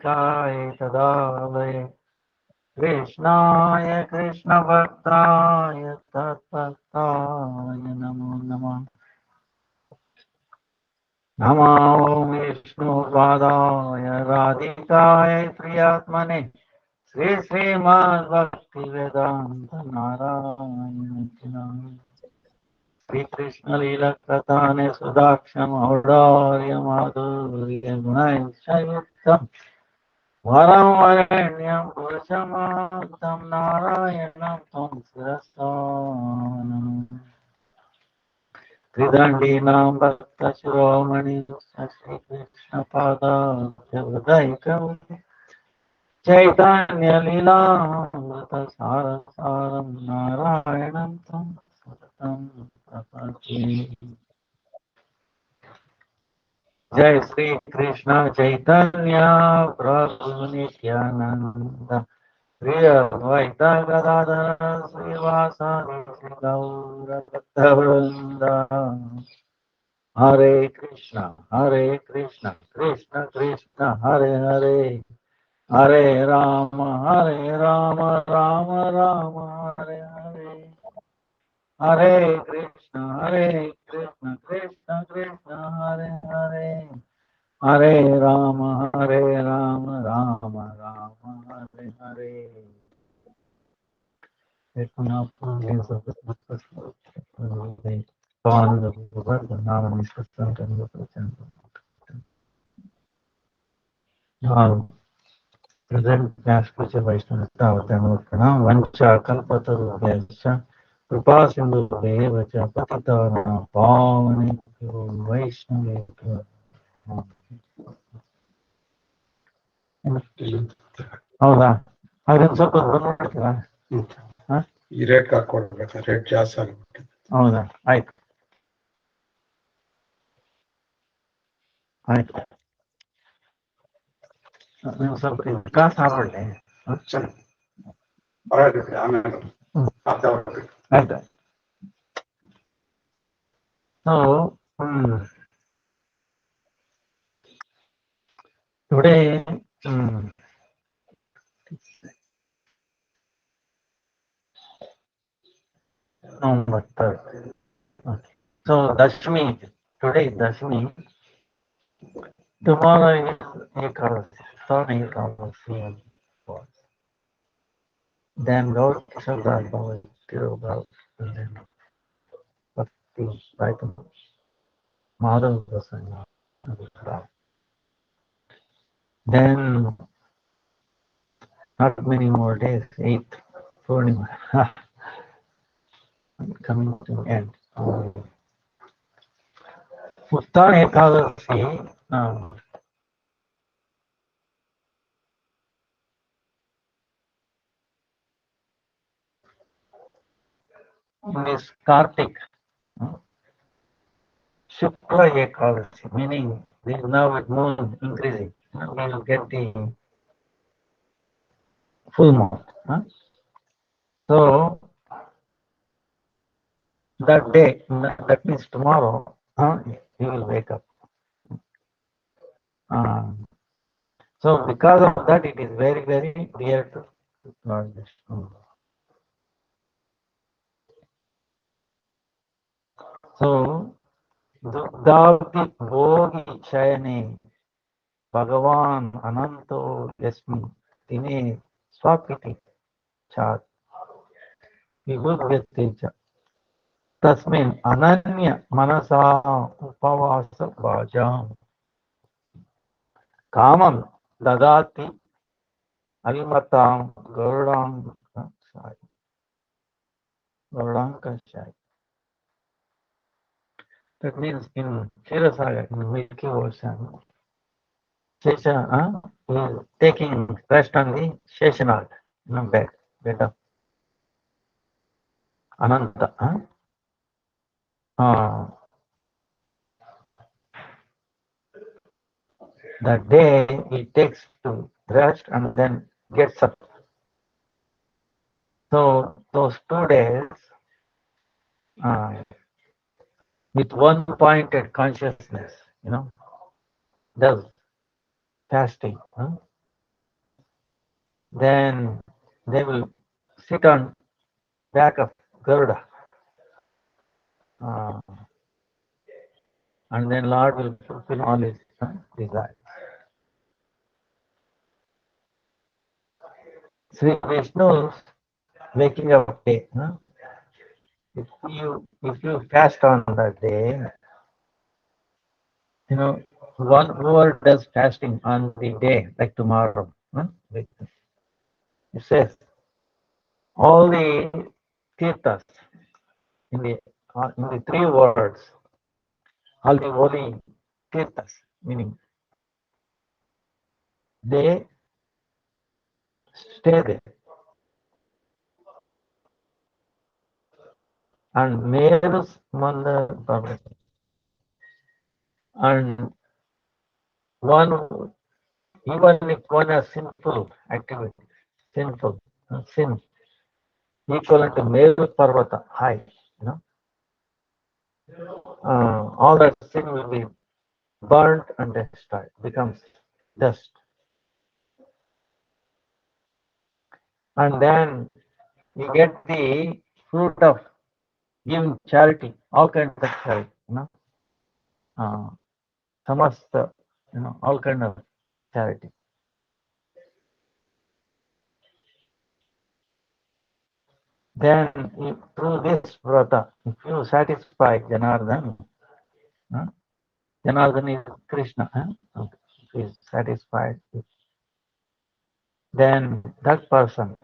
Kai Tadavai Krishnaya Krishna Bhaktaya Tatpataya Namo Namah Namo Vishnu Padaya Radhikaya Priyatmane Sri Srimad Bhakti Vedanta Narayana Sri Krishna Lila Katane Sudaksham Aurarya Madhurya Gunay Shayuktam Varam Varenyam Purushamatam Narayanam Tam Sirasanam Tridandinam Bhakta Shiromani Sri Krishna Pada Devadaikam Chaitanya Lila Amrita Sarasaram Narayanam Tam Satatam Prapati Jai Sri Krishna Chaitanya Prabhu Nityananda Sri Advaita Gadadhara Srivasadi Gaura Bhaktavrinda Hare Krishna Krishna Krishna Hare Hare Hare Rama Rama Rama Hare Hare Hare Krishna Krishna Krishna Hare Hare Hare Rama Rama Rama Hare Hare. Now, present Spiritual Vaishnava Avatamurkana, Vancha Kalpatarubhyascha, Kripa Sindhu Devacha, Patitana, Pavane, Vaishnava. ಹೌದಾ ಅದನ್ನ ಸ್ವಲ್ಪ ಬಂದ್ಬಿಡ್ತೀರಾ ಈ rate ಹಾಕೊಡ್ಬೇಕಾ rate ಜಾಸ್ತಿ ಆಗ್ಬಿಟ್ಟಿದೆ ಹೌದಾ ಆಯ್ತು ಆಯ್ತು ನೀವು ಸ್ವಲ್ಪ ಕ್ಲಾಸ್ ಆಗ್ಬಿಡ್ಲಿ ಆಮೇಲೆ ಆಯ್ತು so today November 3rd. Okay. So Dashmi, today is Dashmi. Tomorrow is Ekadasi, third Ekadasi. Then Gaur Kishore Bhava, Tirobhav, and then Bhakti, Bhaitam, Madhav Goswami. Then not many more days, 8th Purnima. Coming to end. Uttar Ekadasi, is Kartik, Shukla Ekadasi, meaning this now with moon increasing, we will get the full moon. So that day, that means tomorrow, you will wake up. So because of that, it is very, very dear to Lord Vishnu. So Dugdavdi Bhogi Chayane Bhagavan Ananto Yasmi Dine Swapiti Chat Vibhudyate Cha Tasmin Ananya Manasa Upavasa Bhajam Kamam Dadati Alimatam Gauranga. That means in Ksirasagar, in Milky Ocean, Shesha is taking rest on the Sheshanag, bed of Ananta. That day he takes to rest and then gets up. So those 2 days with one pointed consciousness, does fasting. Then they will sit on back of Garuda. And then Lord will fulfill all his desires. Sri Vishnu's waking up day. If you fast on that day, one whoever does fasting on the day, like tomorrow, it says all the tirthas in the three words, all the holy tirthas, meaning they stay there. And Merus Manda, and one, even if one has sinful activity, sinful sin, equivalent to Meru Parvata, high, all that sin will be burnt and destroyed, becomes dust. And then you get the fruit of giving charity, all kinds of charity, samasta, all kind of charity. Then through this vrata, if you satisfy Janardhan, Janardhan is Krishna, if he is satisfied, then that person,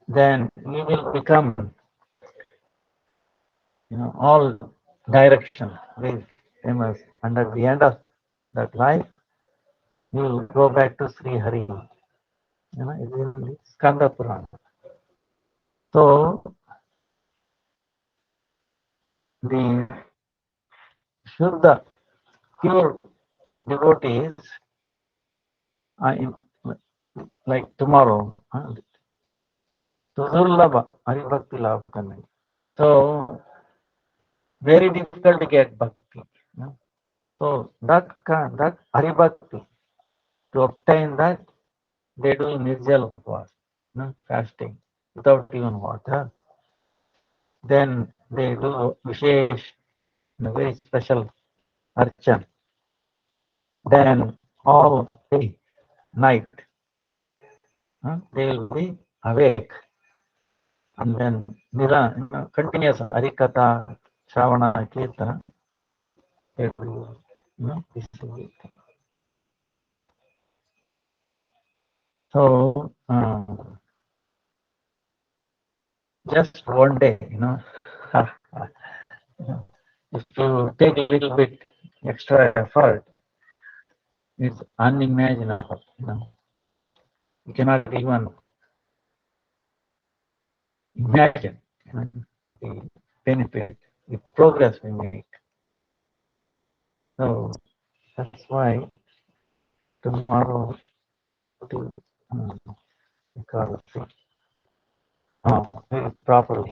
then he will become, all direction, very famous. And at the end of that life, he will go back to Sri Hari. It's in the Skanda Purana. So the Shuddha, pure devotees, like tomorrow, Sudurlabha, Haribhakti Labh Karne. So very difficult to get bhakti. So that Haribhakti, to obtain that, they do Nirjala Upvas, fasting, without even water. Then they do Vishesh, very special archan. Then all day, night, they will be awake. And then continuous Harikatha, Shravana, Kirtana, they will, distribute. So just one day, if you take a little bit extra effort, it's unimaginable. You cannot even imagine the benefit, the progress we make. So that's why tomorrow to Ekadasi, very properly.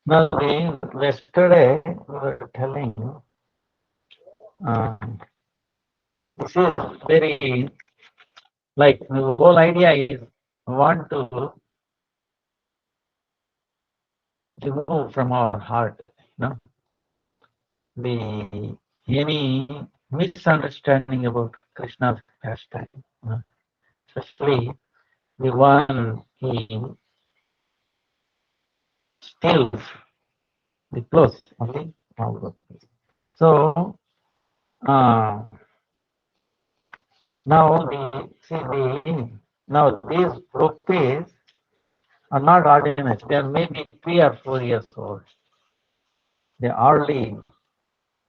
Now, yesterday we were telling, this is very, like, the whole idea is want to remove from our heart, the any misunderstanding about Krishna's pastime, especially the one he steals the clothes only. So now these rupees are not ordinary. They are maybe 3 or 4 years old. They hardly,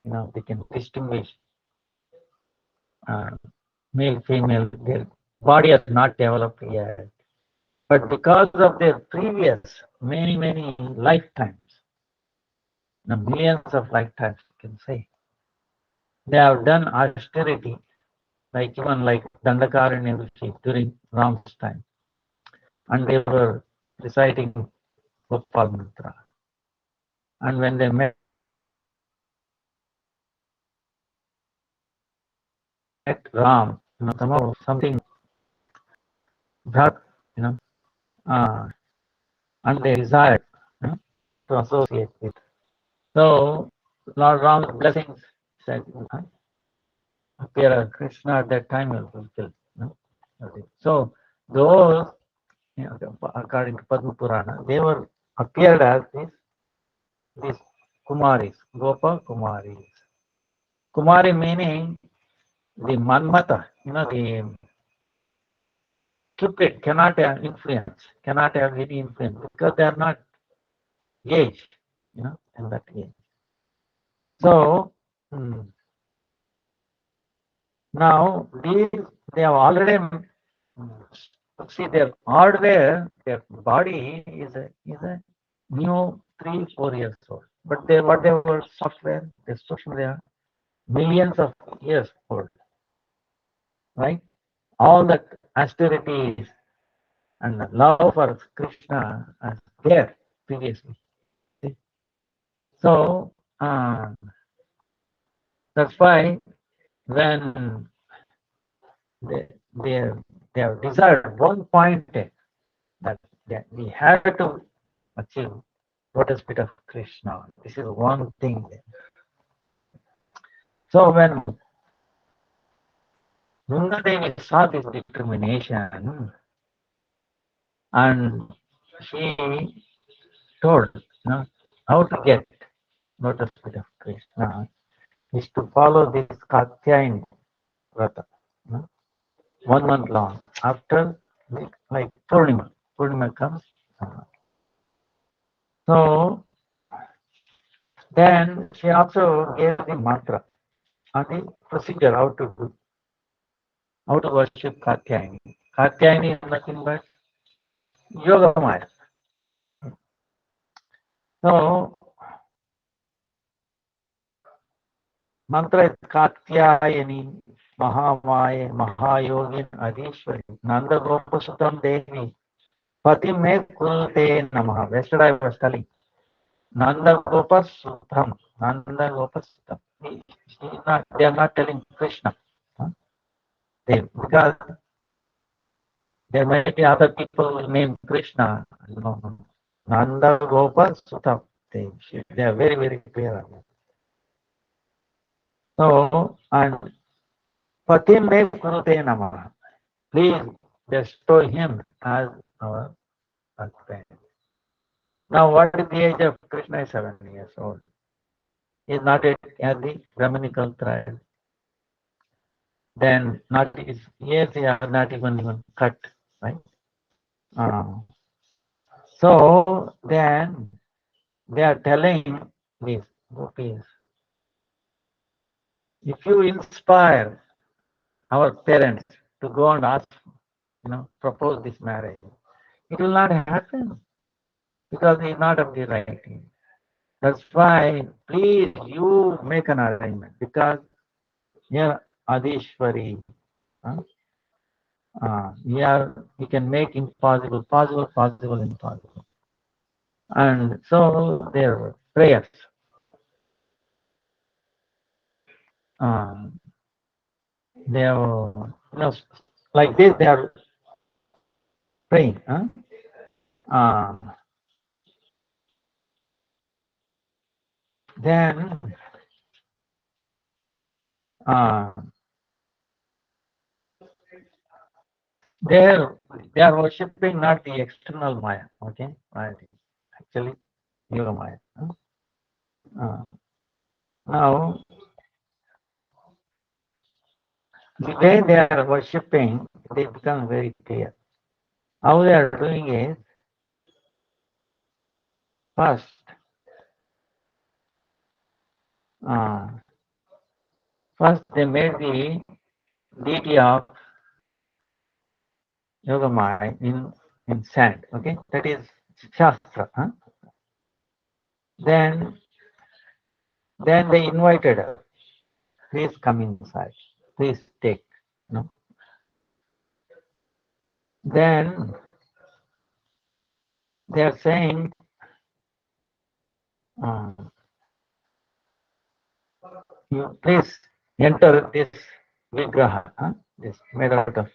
they can distinguish male, female. Their body has not developed yet. But because of their previous many lifetimes, millions of lifetimes, you can say, they have done austerity, like even like Dandakaranya Rishi during Ram's time. and they were reciting Gopal mantra. And when they met Ram, somehow something brought, and they desired to associate with. So Lord Ram's blessings said, appear Krishna at that time will fulfill. So those, according to Padma Purana, they were appeared as these Kumaris, Gopa Kumaris. Kumari meaning the Manmata, the Cupid cannot have influence, cannot have any influence because they are not aged, in that age. So now they have already see their hardware, their body is a new 3-4 years old, but whatever software, the solution, they are millions of years old, right? All that austerities and love for Krishna are there previously. So that's why when they, they, they have desired one point that we have to achieve lotus feet of Krishna. This is one thing. So when Vrindadevi saw this determination, and she told how to get lotus feet of Krishna is to follow this Katyayani Vrata, 1 month long. After, like Purnima comes. So then she also gave the mantra and the procedure how to worship Katyayani. Katyayani is nothing but Yoga Maya. So mantra is Katyayani, Mahamaya, Mahayogin, Adishwari, Nanda Gopasutam Devi, Pati me kulte namaha. Yesterday I was telling Nanda Gopasutam, Nanda Gopasutam. They are not telling Krishna. Because there might be other people named Krishna. No. Nanda Gopa Sutam. They are very, very clear. So, and Patim me Kurute Namaha. Please bestow him as our husband. Now, what is the age of Krishna? Is 7 years old. He is not yet at the Brahminical trial. Then, not his years are not even cut, right? So then they are telling these gopis, if you inspire our parents to go and ask, propose this marriage, it will not happen because he is not of the right age. That's why, please, you make an arrangement because here Adishwari, here we can make impossible possible, possible impossible. And so their prayers. They are, like this, they are praying. Then they are worshipping not the external Maya, okay? Right. Actually, Yoga Maya. Now, the way they are worshipping, they become very clear. How they are doing is, first, they made the deity of Yoga Maya in sand, okay? That is Shastra. Then they invited her. Please come inside. Please take. Then they are saying, you please enter this vigraha, this made out of.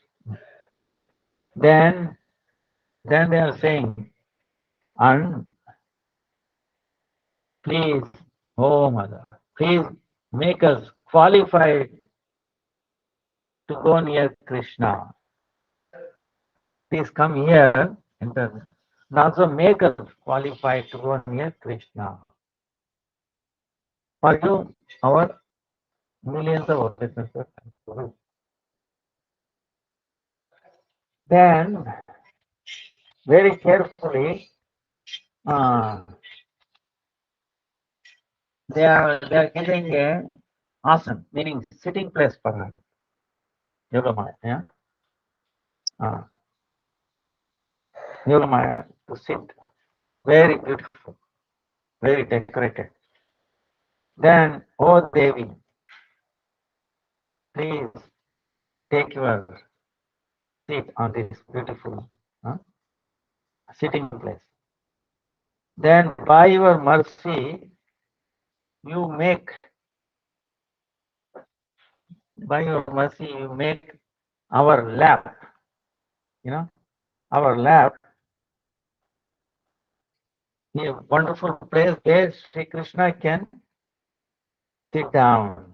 Then they are saying, and please, oh mother, please make us qualified to go near Krishna. Please come here and also make us qualified to go near Krishna. For you, our millions of witnesses. Then, very carefully, they are getting a asana, meaning sitting place for her. Yogamaya, yeah. Yogamaya to sit, very beautiful, very decorated. Then, oh Devi, please take your seat on this beautiful sitting place. Then, by your mercy, you make, our lap, our lap, a wonderful place where Sri Krishna can sit down.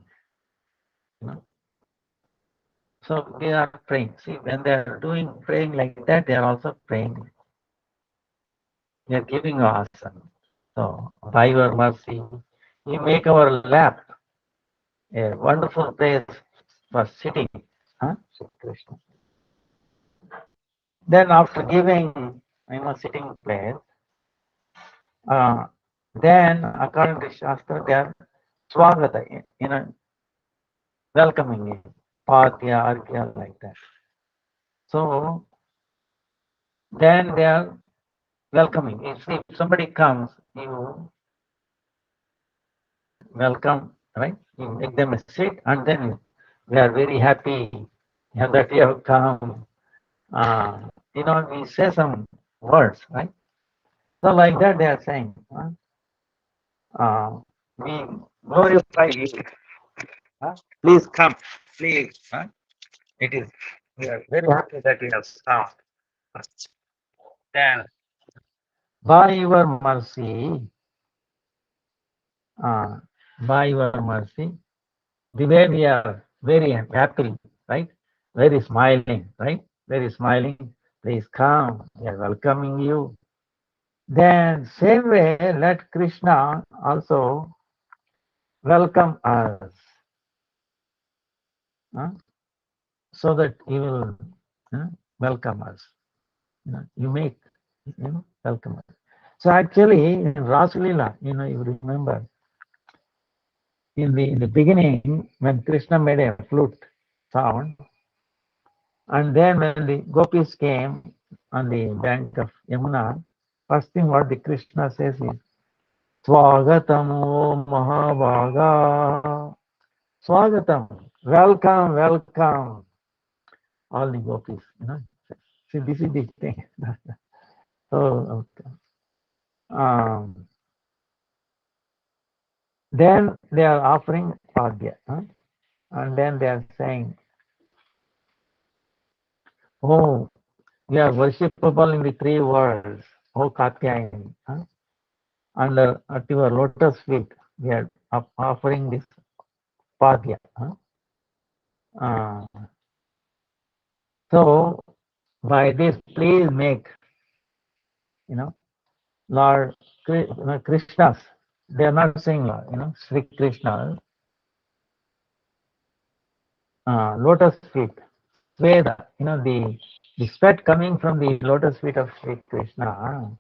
So they are praying. See, when they are praying like that, they are also praying. They are giving asana. So by your mercy, you make our lap a wonderful place for sitting. Sri Krishna. Then after giving, sitting place, then according to Shastra, they are swagata, welcoming him, padya, argya, like that. So then they are welcoming. If somebody comes, you welcome, right? You make them a seat, and then we are very happy that you have come. We say some words, right? So like that they are saying, we glorify you. Please come, please. It is. We are very happy that you have come. Then, by your mercy, by your mercy, the way we are very happy, right? Very smiling, right? Very smiling. Please come. We are welcoming you. Then, same way, let Krishna also welcome us, so that he will welcome us. You make, welcome us. So actually, in Rasalila, you remember, in the beginning, when Krishna made a flute sound, and then when the gopis came on the bank of Yamuna, first thing what the Krishna says is, Swagatam o Mahabhaga. Swagatam. Welcome, welcome. All the gopis, See, this is the thing. So, okay. Then they are offering Padya. And then they are saying, oh, we are worshipable in the three worlds. Oh, Katyayani. And at your lotus feet, we are offering this Padya. So, by this, please make, Lord Krishna's, they are not saying Lord, Sri Krishna, lotus feet, Sveda, the sweat coming from the lotus feet of Sri Krishna,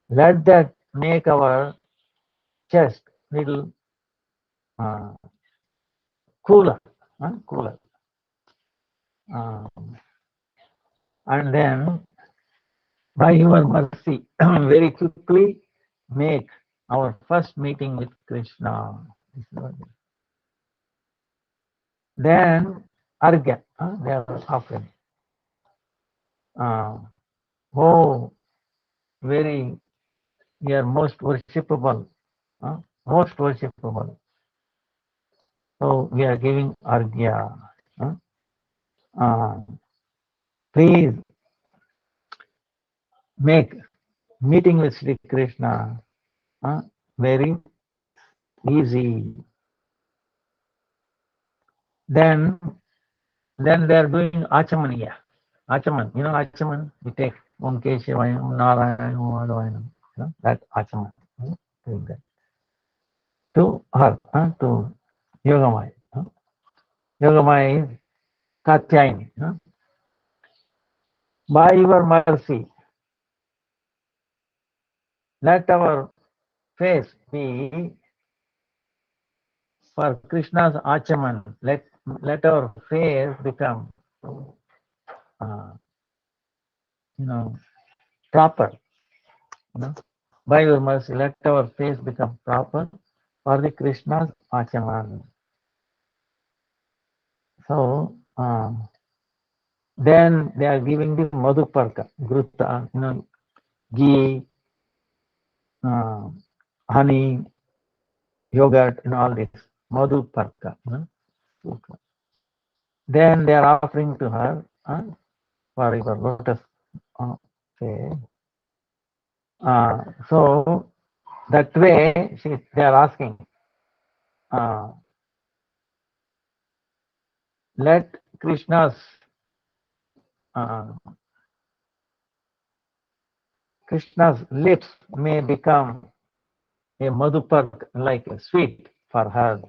let that make our chest little cooler, cooler. And then, by your mercy, very quickly make our first meeting with Krishna. Then, Argya, they are offering. Oh, very, you are most worshipable, most worshipable. So we are giving argya. Uh, please make meeting with Sri Krishna very easy. Then they are doing achamaniya. Achaman, achaman, we take Om Keshivaya, Om Narayana, Om Madhavaya, that achaman. Doing that. To her, to Yogamaya. Yogamaya is Katyayani. By your mercy, let our face be for Krishna's achaman. Let our face become, uh, proper. By your mercy, let our face become proper for the Krishna's achaman. So then they are giving the madhuparka, gruta, ghee, honey, yogurt, and all this madhuparka. Then they are offering to her for your lotus. Okay. So that way they are asking, let Krishna's lips may become a madhupark, like a sweet for her.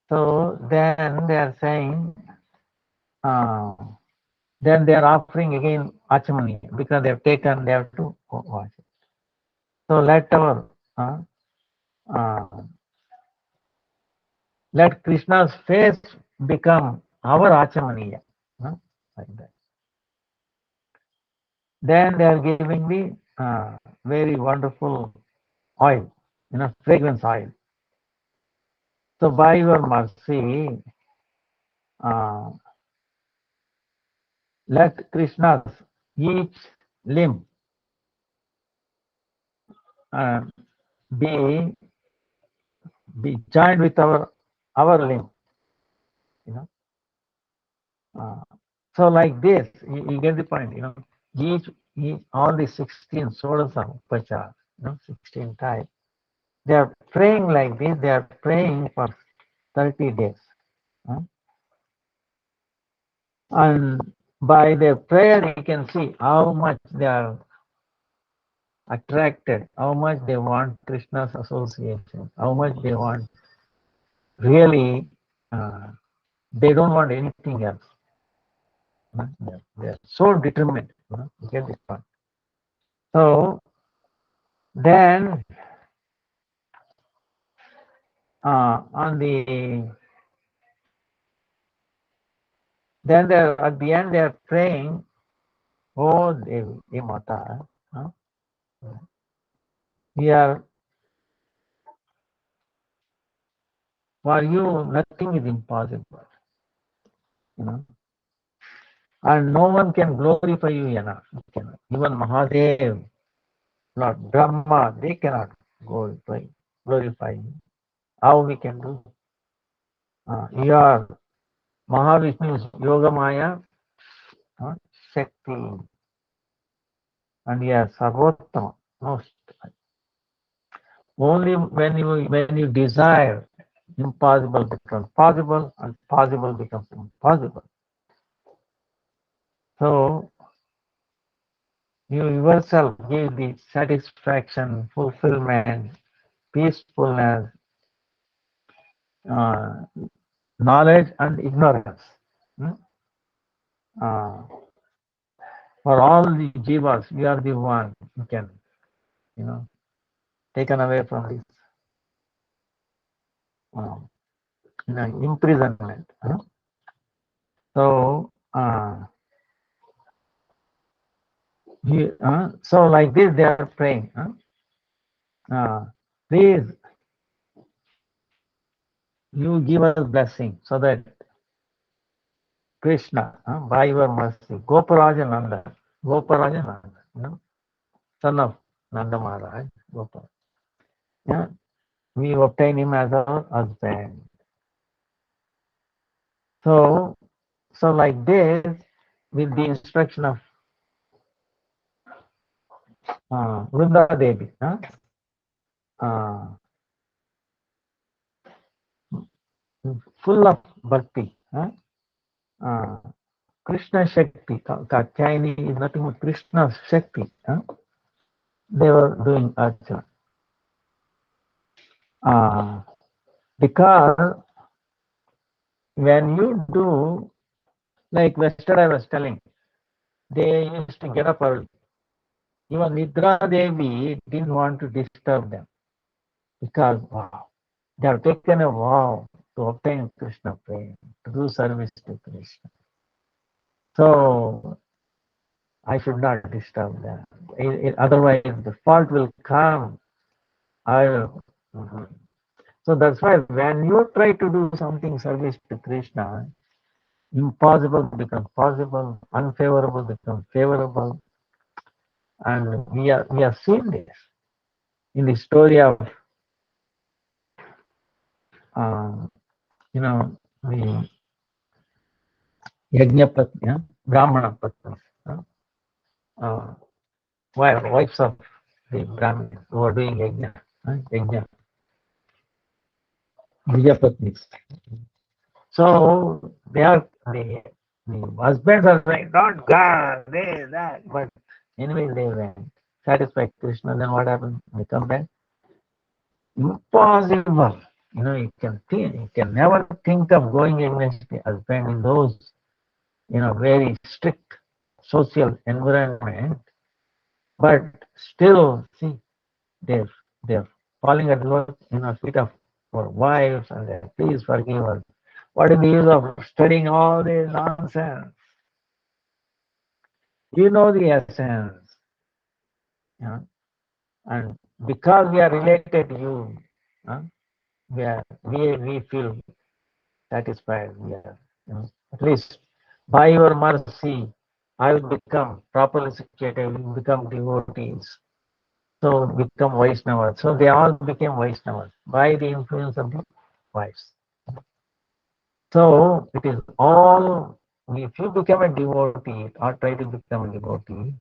So then they are saying, then they are offering again achamani because they have taken, they have to wash it. So let Krishna's face become our achamaniya. Like that. Then they are giving the very wonderful oil, fragrance oil. So by your mercy, let Krishna's each limb be joined with our limb. So like this, you get the point. Each all the 16 sodas of upachar, 16 types. They are praying like this. They are praying for 30 days. And by their prayer, you can see how much they are attracted, how much they want Krishna's association, how much they want really, they don't want anything else. They are so determined. You get this point. So then on the then they're at the end they are praying, oh Devi Mata, we are, for you nothing is impossible, and no one can glorify you enough. Even Mahadev, Lord Brahma, they cannot glorify you. How we can do? You are Mahavishnu's Yogamaya Shakti, and you are Sarvottama, most. Only when you desire, impossible becomes possible, and possible becomes impossible. So you yourself give the satisfaction, fulfillment, peacefulness, knowledge and ignorance. For all the jivas, you are the one who can, taken away from this imprisonment. So so like this they are praying. Please, you give us blessing so that Krishna, by your mercy, Goparaja Nanda, Goparaja, son of Nanda Maharaj, Gopal. Yeah, we obtain him as our husband. So, so like this, with the instruction of Vrinda Devi, uh, full of bhakti, Krishna Shakti, Katyayani is nothing but Krishna Shakti. They were doing archana. Because when you do, like yesterday I was telling, they used to get up early. Even Nidra Devi didn't want to disturb them because, wow, they have taken a vow to obtain Krishna prema, to do service to Krishna. So I should not disturb them. Otherwise, the fault will come. Mhm. So that's why when you try to do something service to Krishna, impossible becomes possible, unfavorable becomes favorable, and we have seen this in the story of the Yajnapatni, Brahmana Patni, uh, wives of the Brahmins who are doing yajna, Vijapatnis. So they are the husbands are saying, don't go, this, that, but anyway they went. Satisfied Krishna, then what happened? They come back. Impossible. You can never think of going against the husband in those, very strict social environment. But still, see, they're they're falling at the feet of our wives and they're, please forgive us. What is the use of studying all this nonsense? You know the essence, you know, and because we are related to you, we feel satisfied. We are, at least by your mercy, I will become properly situated. We will become devotees. So become Vaishnavas. So they all became Vaishnavas by the influence of the wives. So it is all, if you become a devotee or try to become a devotee,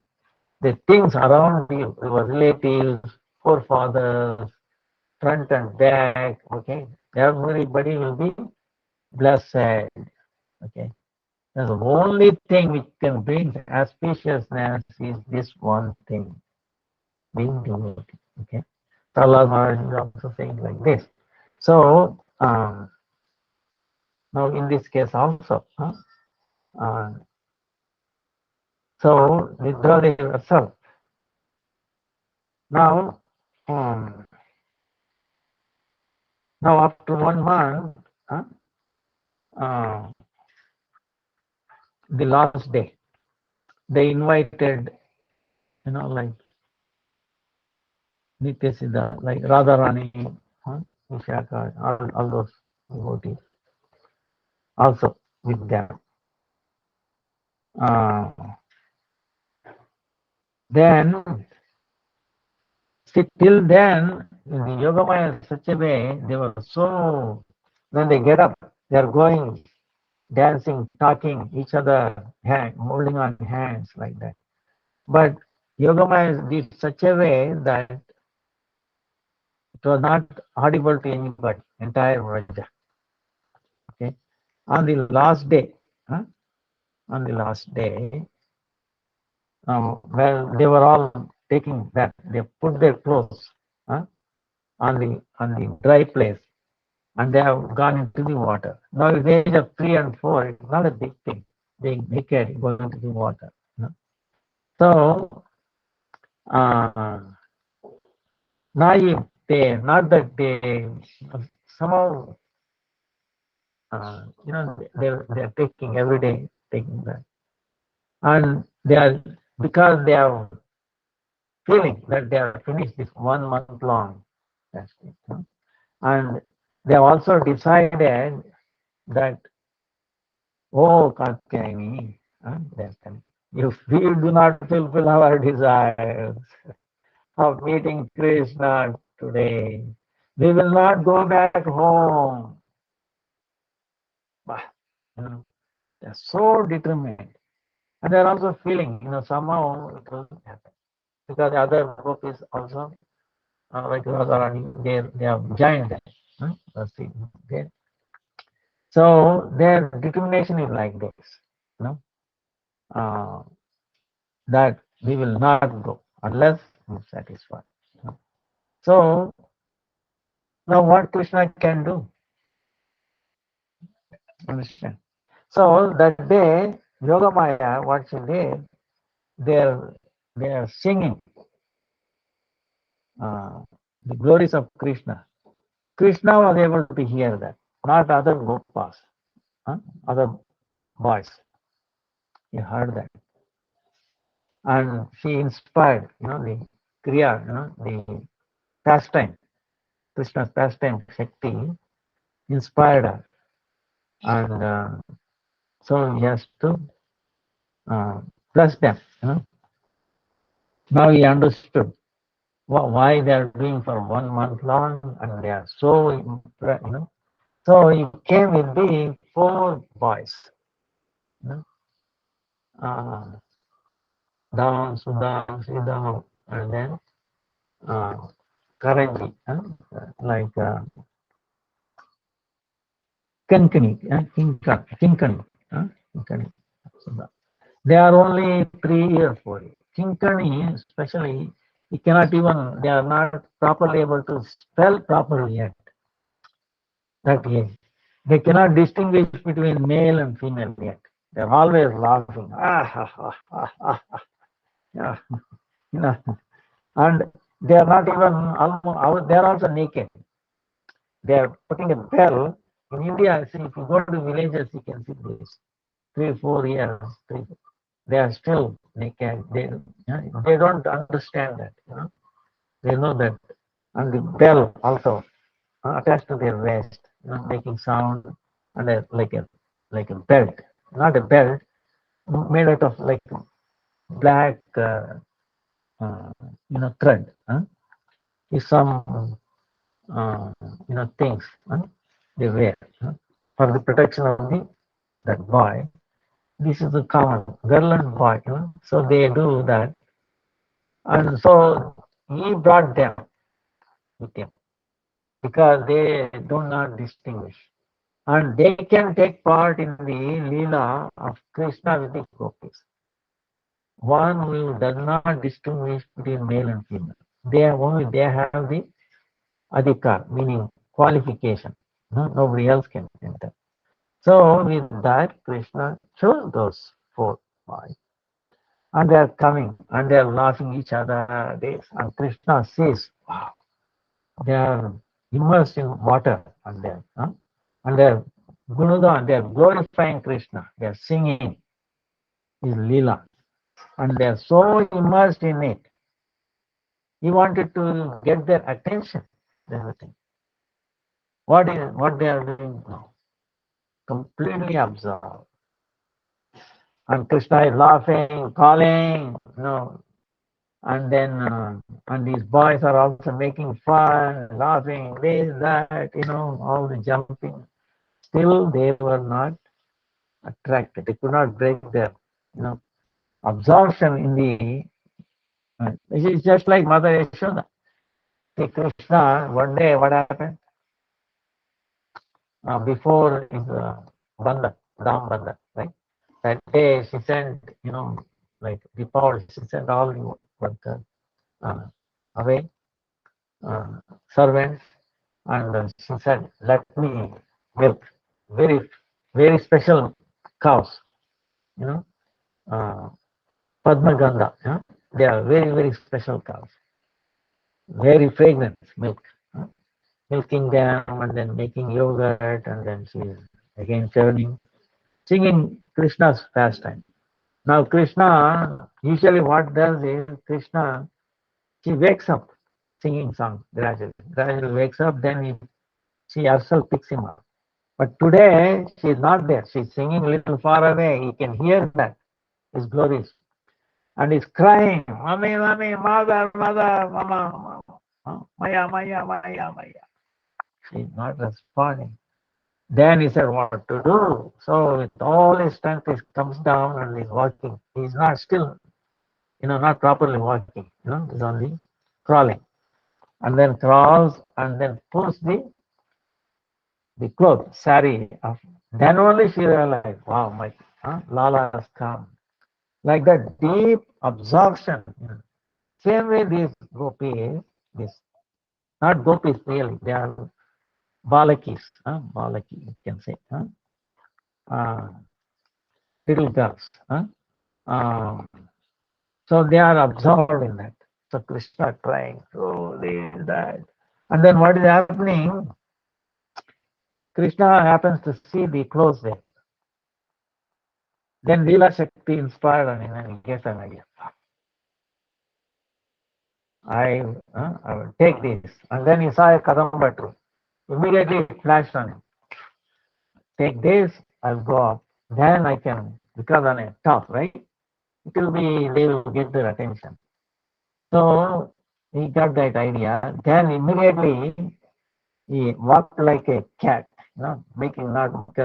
the things around you, your relatives, forefathers, front and back, okay, everybody will be blessed, okay. The only thing which can bring auspiciousness is this one thing, being devotee, okay. Prahlad Maharaj is also saying like this. So, now in this case also, uh, so withdraw yourself. Now, now after 1 month, uh, the last day, they invited, like Nityasiddha, like Radharani, Vishaka, all those devotees, also with them. Uh, then, see, till then, the Yogamaya is such a way, they were so, when they get up, they are going, dancing, talking, each other, holding on hands like that. But Yogamaya did such a way that it was not audible to anybody, entire Vraja. Okay. On the last day, well, they were all taking that. They put their clothes on the dry place, and they have gone into the water. Now, at the age of 3 and 4, it's not a big thing being naked going into the water. So, naive, not that they somehow, they're taking every day, taking that. And they are, because they are feeling that they have finished this 1 month long fasting. And they have also decided that, oh, Katyayani, they're coming. If we do not fulfill our desires of meeting Krishna today, we will not go back home. Bah, you know, they're so determined. And they're also feeling, somehow it will happen. Because the other group is also, like Radharani, they have joined them. That's it. Okay. So their determination is like this, you know, uh, that we will not go unless we satisfy. So now what Krishna can do? Understand? So that day, Yogamaya, what she did, they are singing the glories of Krishna. Krishna was able to hear that, not other gopas, other boys. He heard that, and she inspired, the kriya, the pastime, Krishna's pastime Shakti inspired her, and so he has to bless them. Now he understood why they are doing for 1 month long, and they are so So he came with the 4 boys, you know, uh, Dam, Sudam, Sridham, and then Karanji, like Kinkani, Kinkani, Kinkani. They are only 3 or 4. Kinkani, especially, he cannot even, they are not properly able to spell properly yet. That age. They cannot distinguish between male and female yet. They're always laughing. Yeah, and they are not even almost. They are also naked. They are putting a bell. In India, see, if you go to villages, you can see this. 3, 4 years, they are still naked. They don't understand that. They know that, and the bell also attached to their waist, making sound, and like a belt, not a belt, made out of like black, thread. Is some things they wear for the protection of that boy. This is the common girl and boy. So they do that, and so he brought them with him because they do not distinguish. And they can take part in the Leela of Krishna with the gopis. One who does not distinguish between male and female. They have the adhikar, meaning qualification. Nobody else can enter. So with that, Krishna chose those 4 boys. And they are coming and they are laughing each other. And Krishna says, wow, they are immersed in water and they're Gunudan, they are glorifying Krishna, they are singing his Leela, and they are so immersed in it. He wanted to get their attention. Everything. What they are doing now? Completely absorbed. And Krishna is laughing, calling, and then and these boys are also making fun, laughing, this, that, all the jumping. Still, they were not attracted. They could not break their, absorption in the. It's just like Mother Yashoda. See, Krishna, one day, what happened? Before his Bandha, Ram Bandha, right? That day she sent, like Deepavali, she sent all the workers away, servants, and she said, let me milk very, very special cows, you know, uh, Padma Ganga, they are very, very special cows, very fragrant milk, milking them and then making yogurt, and then she's again churning, singing Krishna's pastime. Now Krishna, usually what does is Krishna, she wakes up singing songs gradually. Gradually wakes up, then she herself picks him up. But today she's not there. She's singing a little far away. You can hear that his glories and he's crying, "Mommy, mommy, mother, mother, mama, Maya, Maya, Maya, Maya." She's not responding. Then he said what to do. So with all his strength, he comes down and he's walking. He's not still, not properly walking. He's only crawling, and then crawls and then pulls the cloth, sari off. Then only she realized, wow, my Lala has come. Like that deep absorption. Same way these gopis, this not gopis really, they are balakis, balaki you can say, uh, little girls. So they are absorbed in that. So Krishna crying, oh, this, that. And then what is happening? Krishna happens to see the clothes there. Then Leela Shakti inspired on him and he gets an idea. I will take this. And then he saw a Kadamba tree. Immediately it flashed on him. Take this, I'll go up. Then I can, because on a top, right? It will be, they will get their attention. So he got that idea. Then immediately he walked like a cat, making not much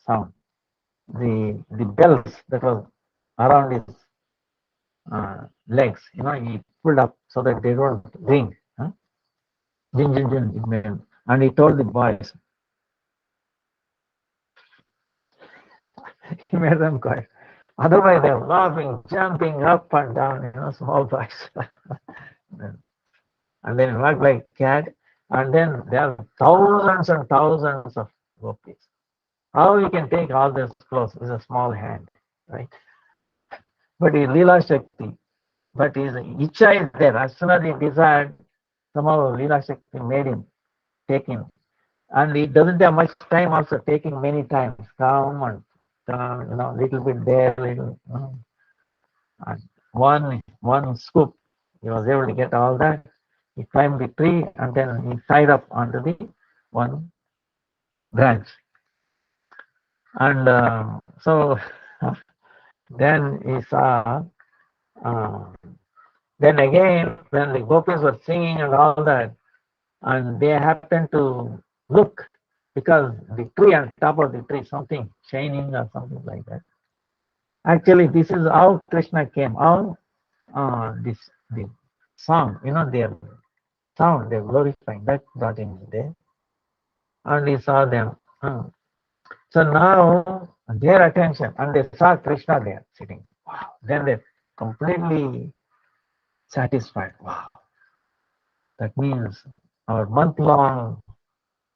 sound. The bells that was around his legs, he pulled up so that they don't ring. Jin, jin, jin. And he told the boys, he made them quiet. Otherwise, they're laughing, jumping up and down, small boys. And then he walked like cat. And then there are thousands and thousands of gopis. How he can take all this clothes with a small hand, right? But he Leela Shakti. But his Icha is there. As soon as he desired, somehow Leela Shakti made him take him. And he doesn't have much time also, taking many times. Come and come, little bit there, little. And one scoop, he was able to get all that. He climbed the tree and then he tied up onto the one branch. And so then he saw, uh, then again, when the gopis were singing and all that, and they happened to look because the tree on top of the tree, something shining or something like that. Actually, this is how Krishna came. How the song, their sound, they're glorifying. That got in there. And he saw them. So now their attention, and they saw Krishna there sitting. Wow. Then they completely satisfied. Wow. That means our month-long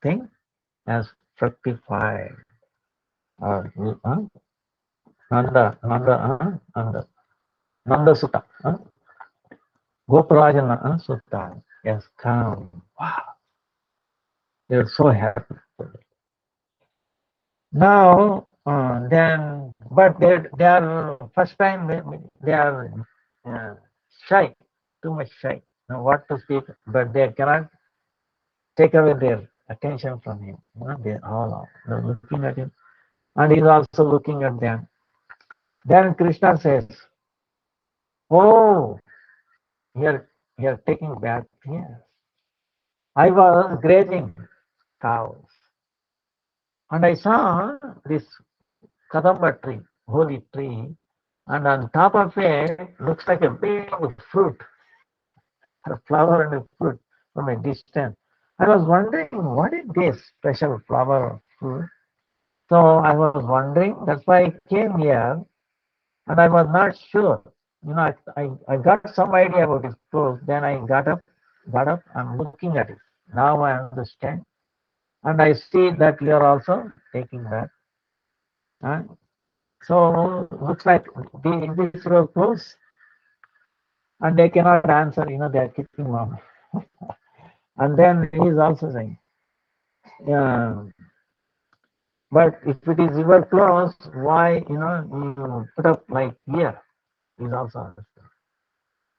thing has fructified. Our Nanda Sutta, Gopurajana Sutta has come. Wow. They're so happy. Now, then, but they are first time they are shy, too much shy. Now what to speak, but they cannot take away their attention from him. They all are looking at him, and he's also looking at them. Then Krishna says, "Oh, you're taking bath here. I was grazing cows, and I saw this kadamba tree, holy tree, and on top of it looks like a big fruit, a flower and a fruit from a distance. I was wondering what is this special flower or fruit. So I was wondering, that's why I came here, and I was not sure. I got some idea about this fruit. Then I got up, I'm looking at it. Now I understand. And I see that you are also taking that. Huh? So looks like these were close, and they cannot answer. They are keeping mum. And then he is also saying, yeah, but if it is your close, why you put up like here? Is also understood.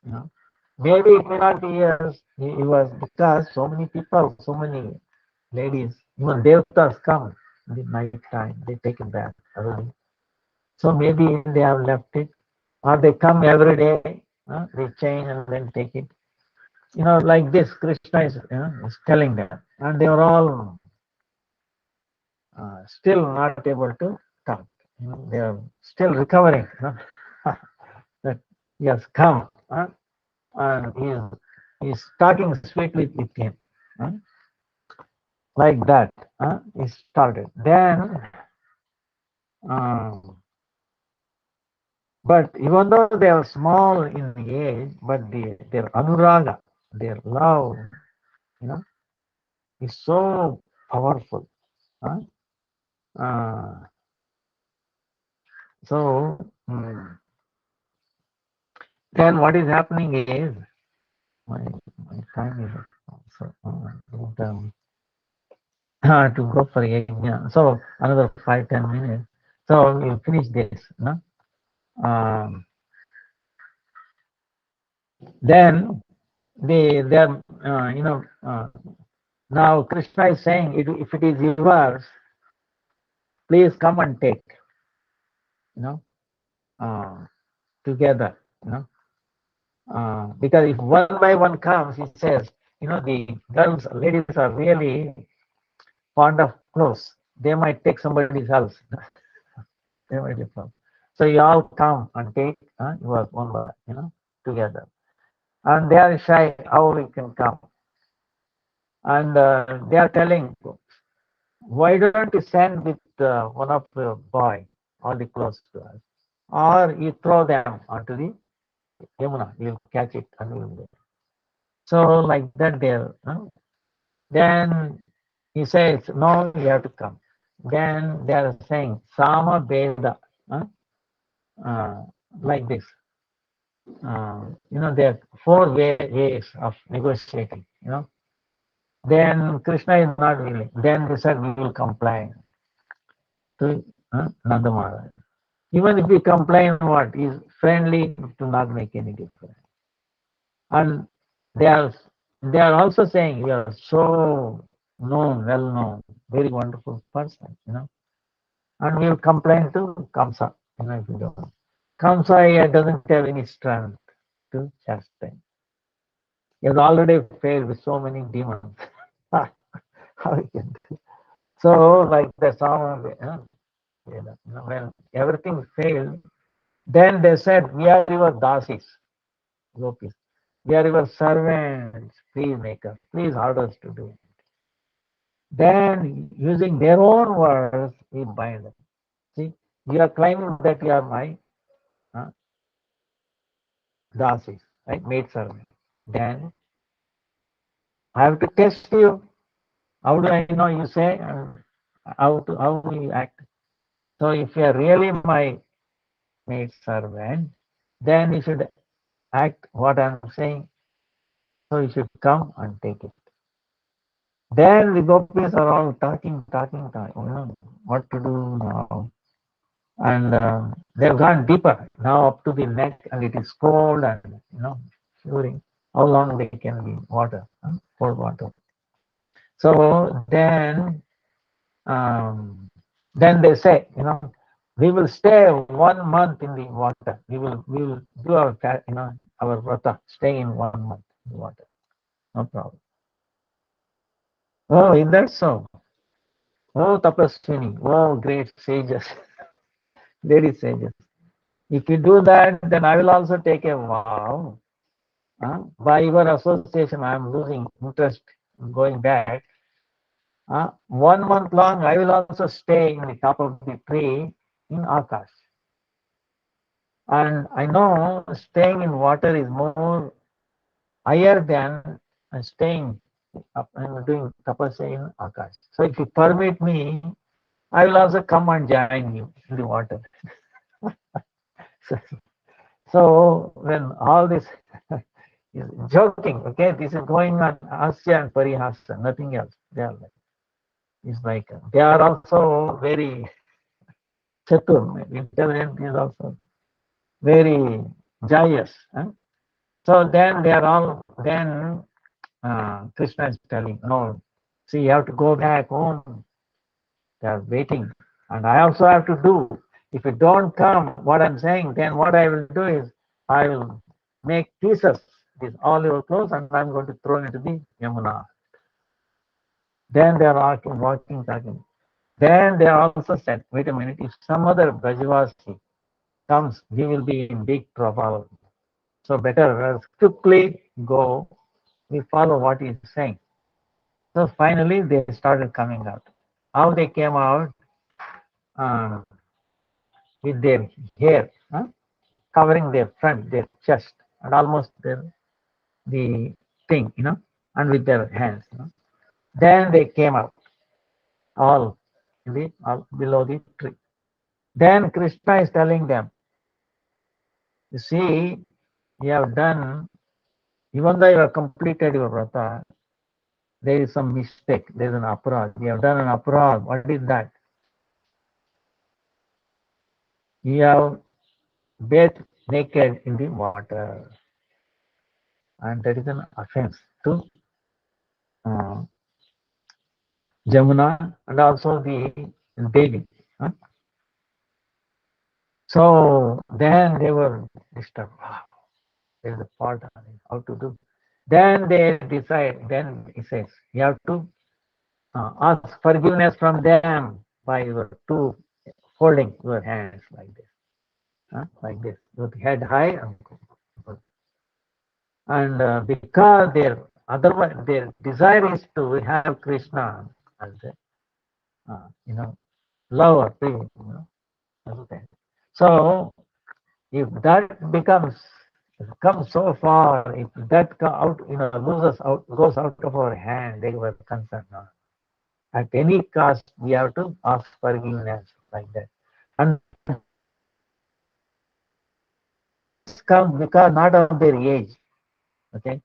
You know, maybe it may not be yours. It was because so many people, so many ladies, devatas come in the night time. They take it back early. So maybe they have left it. or they come every day, they change and then take it. Like this, Krishna is telling them, and they are all still not able to talk. They are still recovering. That he has come, and he's talking sweetly with him, uh, like that. He started. Then, um, but even though they are small in age, but their anuraga, their love, you know, is so powerful. Huh? Uh, so then what is happening is my my time is also to go for yajna. So another 5-10 minutes. So we'll finish this. No? Then they're now Krishna is saying, if it is yours, please come and take. You know, uh, together. You know, because if one by one comes, he says, the ladies are really fond of clothes. They might take somebody's else. They might be from. So you all come and take yours one by together. And they are shy how we can come. And they are telling, why don't you send with one of the boy all the clothes to us? Or you throw them onto the Yamuna, you'll catch it and you'll go. So like that there. Then he says, no, you have to come. Then they are saying, Sama Veda, uh, like this. There are four ways of negotiating. Then Krishna is not willing. Then they said, we will complain to Nanda Maharaj. Even if we complain, what is friendly to not make any difference. And they are they are also saying, you are so known, well known, very wonderful person. And we will complain to Kamsa. If you don't. Kamsa doesn't have any strength to chastise. He has already failed with so many demons. How he can do? So, like the song, when everything failed, then they said, we are your dasis, gopis. We are your servants. Please make us. Please order us to do it. Then, using their own words, we bind them. See, you are claiming that you are my uh, dasis, right? Maid servant. Then, I have to test you. How do I know you say? How do you act? So if you are really my maid servant, then you should act what I'm saying. So you should come and take it. Then the gopis are all talking. What to do now? And they've gone deeper now up to the neck, and it is cold and shivering. How long they can be water, cold water. So then they say, we will stay 1 month in the water. We will do our vrata, stay in 1 month in the water. No problem. Oh, is that so? Oh, tapaswini. Oh, great sages, lady sages. If you do that, then I will also take a vow. By your association, I am losing interest in going back. 1 month long, I will also stay in the top of the tree in Akash. And I know staying in water is more higher than staying up and doing tapasya in Akash. So if you permit me, I will also come and join you in the water. So when all this is joking, okay, this is going on Asya and Parihasa, nothing else. It's like they are also very chatur, intelligent is also very joyous. So then they are all, then Krishna is telling, no, see, you have to go back home. They are waiting. And I also have to do. If you don't come, what I'm saying, then what I will do is I will make pieces with all your clothes and I'm going to throw into the Yamuna. Then they are walking, talking. Then they also said, wait a minute, if some other Brajavasi comes, we will be in big trouble. So better quickly go, we follow what he's saying. So finally they started coming out. How they came out? Uh, with their hair covering their front, their chest, and almost the thing, and with their hands. Then they came out all, all below the tree. Then Krishna is telling them, you see, you have done, even though you have completed your vrata, there is some mistake, there is an aparad. You have done an aparad. What is that? You have bathed naked in the water. And that is an offense to uh, Jamuna and also the Devi. So then they were disturbed. Wow, there is a fault on it. How to do? Then they decide. Then he says you have to ask forgiveness from them by your two holding your hands like this, with head high, and because their otherwise their desire is to have Krishna as love or so if that comes so far, if that out, loses out, goes out of our hand, they were concerned. At any cost, we have to ask forgiveness like that. And come because not of their age. Okay.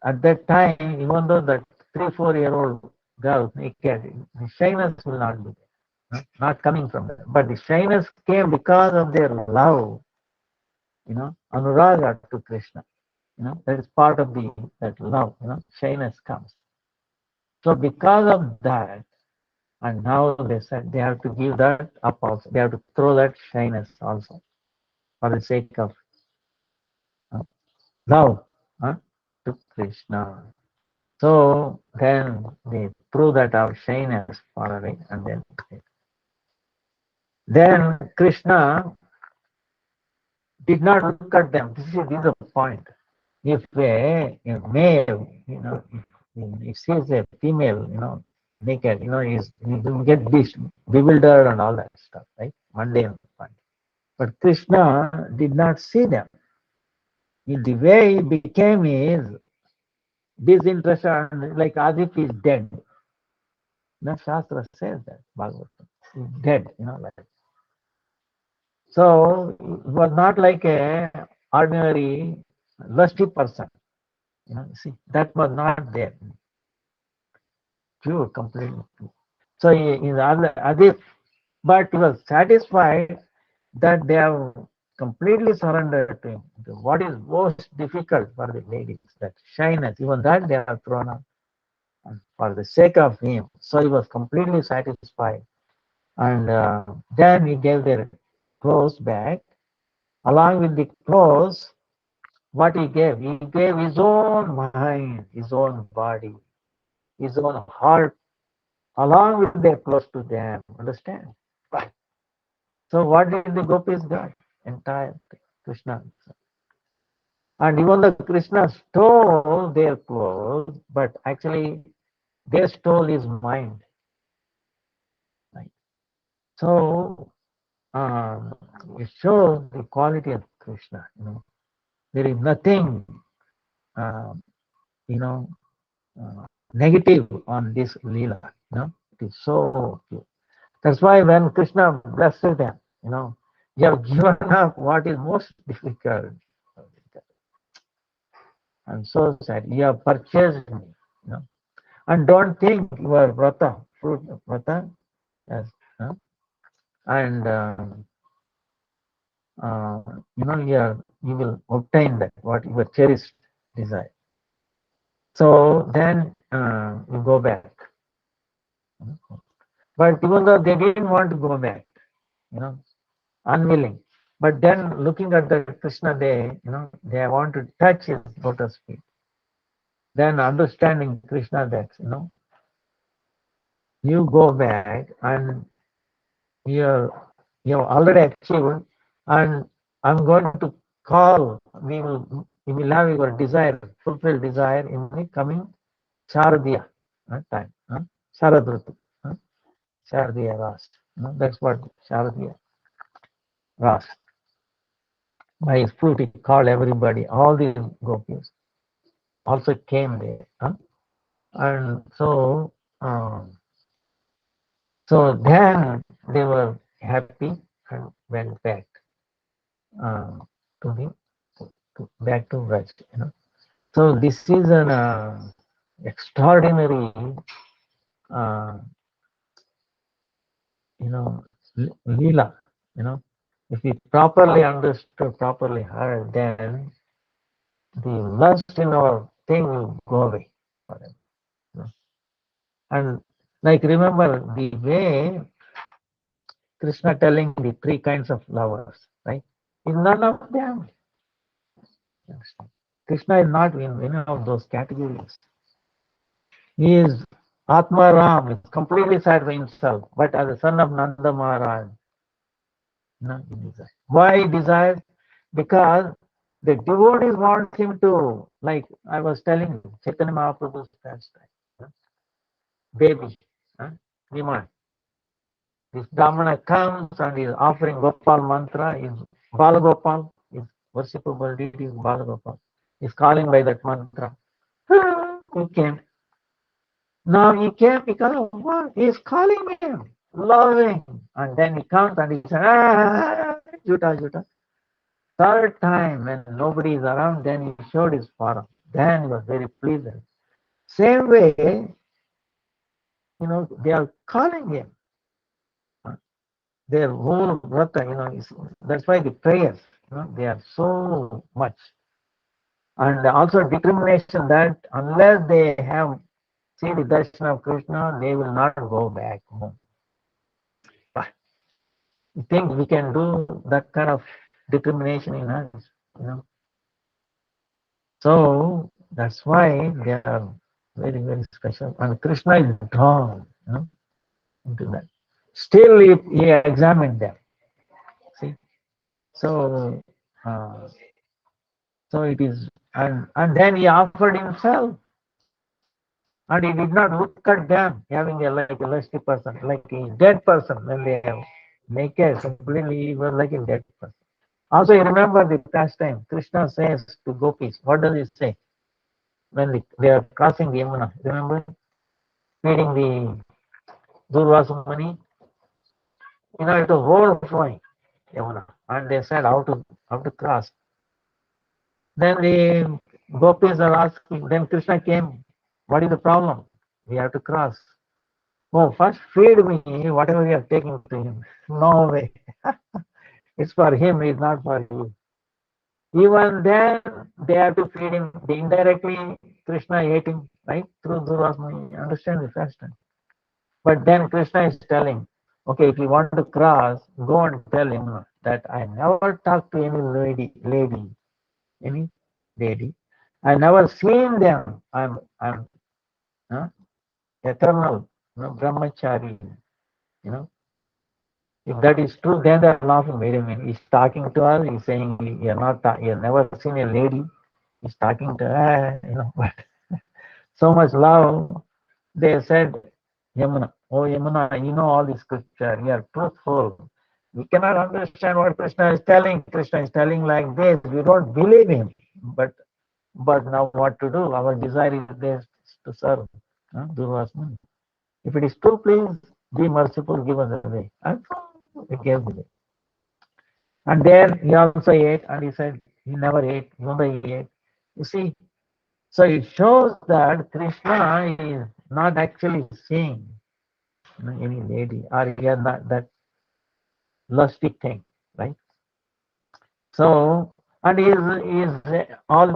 At that time, even though that 3-4 year old girl naked, the shyness will not be there. Not coming from them. But the shyness came because of their love, anuraga to Krishna. That is part of that love, shyness comes. So because of that, and now they said they have to give that up also. They have to throw that shyness also for the sake of love to Krishna. So then they threw that out shyness far away, and then Krishna did not look at them. This is the point. If a male, if sees a female, naked, he will get bewildered and all that stuff, right? Mundane point. But Krishna did not see them. The way he became is disinterested, like as if he's dead. Shastra says that, Bhagavatam. He's dead, like. So it was not like a ordinary lusty person. See, that was not there. Pure, completely. So he is as if, but he was satisfied that they have completely surrendered to him. What is most difficult for the ladies, that shyness, even that they have thrown out for the sake of him. So he was completely satisfied. And then he gave their clothes back. Along with the clothes, what he gave? He gave his own mind, his own body, his own heart, along with their clothes to them. Understand? Right. So what did the gopis got? Entire Krishna. And even the Krishna stole their clothes, but actually they stole his mind. Right. So it shows the quality of Krishna. There is nothing, uh, you know, negative on this lila. It is so pure. That's why when Krishna blesses them, you have given up what is most difficult. I'm so sad. You have purchased me. And don't think your vrata, fruit of vrata, yes, and you will obtain that what your cherished desire. So then you go back. But even though they didn't want to go back, unwilling. But then looking at the Krishna, they want to touch his lotus feet. Then understanding Krishna that, you go back and you're, you already achieved, and I'm going to call, we will have your desire, fulfill desire in the coming Sharadiya time, Sharadrutu, Sharadiya Ras. That's what Sharadiya Ras. By his fruit, he called everybody, all the gopis also came there. And so then they were happy and went back uh, to back to Raj. So this is an extraordinary, uh, lila. If we properly understood, properly heard, then the lust in our thing will go away. And like remember the way Krishna telling the three kinds of lovers, right? In none of them. Krishna is not in any of those categories. He is Atma Ram, is completely satisfied himself, but as a son of Nanda Maharaj, he desires. Why he desires? Because the devotees want him to, like I was telling you, Chaitanya Mahaprabhu's pastime, baby, Viman. This Brahmana comes and is offering Gopal mantra, is Balagopal, is worshipable deity is Balagopal. Is calling by that mantra. He came. Now he came because of what? He is calling him, loving. And then he comes and he says, Juta, Juta. Third time when nobody is around, then he showed his form. Then he was very pleased. Same way, they are calling him. Their whole vrata, that's why the prayers, they are so much. And also determination that unless they have see the darshan of Krishna, they will not go back home. You think we can do that kind of determination in us, So that's why they are very, very special. And Krishna is drawn, into that. Still, he examined them. See, so uh, so it is, and then he offered himself, and he did not look at them having like a lusty person, like a dead person when they are naked completely. He was like a dead person. Also, you remember the pastime. Krishna says to gopis, what does he say when they are crossing the Yamuna? Remember, feeding the Durvasa Muni. It was overflowing Yamuna, and they said how to cross. Then the gopis are asking. Then Krishna came. What is the problem? We have to cross. Oh, first feed me whatever you are taking to him. No way. It's for him, it's not for you. Even then, they have to feed him. Indirectly, Krishna ate him, right? Through Durvasana. You understand the fashion. But then Krishna is telling, okay, if you want to cross, go and tell him that I never talked to any any lady. I never seen them. I'm eternal, brahmachari. You know, if that is true, then they're laughing. Wait a minute, he's talking to her. He's saying you're not. You've never seen a lady. He's talking to her. But so much love. They said, Yamuna, oh Yamuna, you know all the scripture. You are truthful. We cannot understand what Krishna is telling. Krishna is telling like this. We don't believe him. But now what to do? Our desire is there to serve. Durvasana. If it is true, please be merciful, give us the way. And he gave the way. And there he also ate, and he said he never ate, nobody ate. You see, so it shows that Krishna is not actually seeing any lady or he has not that lusty thing, right? So, and he is all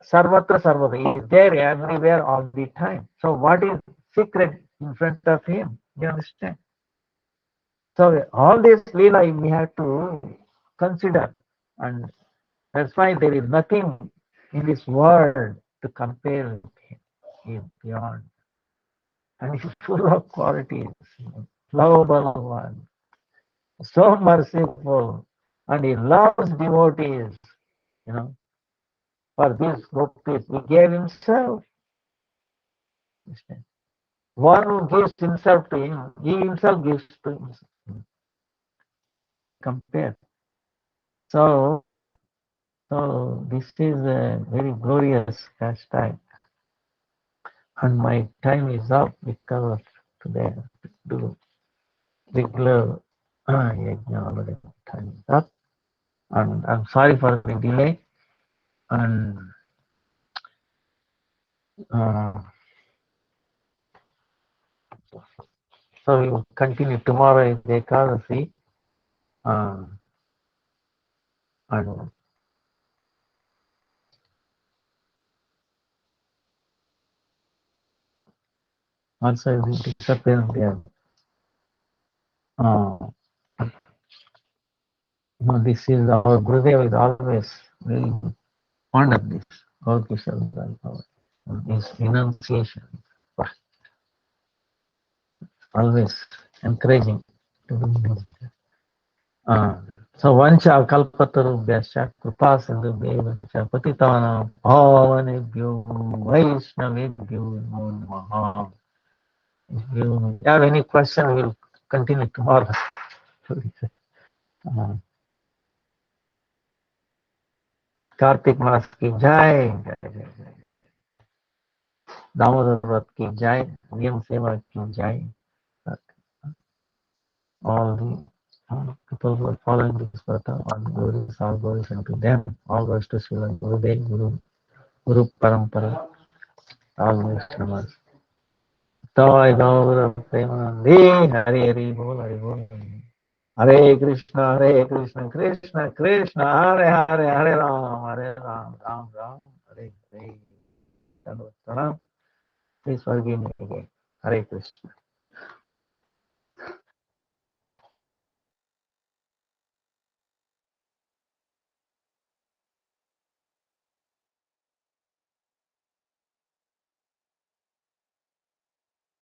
sarvatra sarvatra. He is there everywhere all the time. So what is secret in front of him? You understand? So all this Leela we have to consider, and that's why there is nothing in this world to compare with him. He is beyond. And he's full of qualities, lovable one, so merciful, and he loves devotees, you know. For this gopis, he gave himself. One who gives himself to him, he himself gives to himself. Compare. So, so this is a very glorious pastime. And my time is up because today to do regular yajna already. Time is up. And I'm sorry for the delay. And uh, so we will continue tomorrow is Ekadasi. Uh, and also we discipline there. Uh, this is our Gurudeva is always very fond of this. God his enunciation, always encouraging to do this. So vancha kalpatarubhyascha kripa sindhubhyascha patitana pavanebhyo vaishnavebhyo namo namaha. If you have any question, we'll continue tomorrow. Kartik मास की जय जय जय जय दामोदर व्रत की जय नियम सेवा की जय all the people who are following this Vrata, all glories unto them, all goes to Srila Gurudev, Guru Parampara, all Vaishnavas. Toy Gaura Premanandi, Hari Hari Bol, Hari Bol. Hare Krishna, Krishna Krishna, Hare Hare, Hare Ram, Ram Ram, Hare Hare. Please forgive me again. Hare Krishna.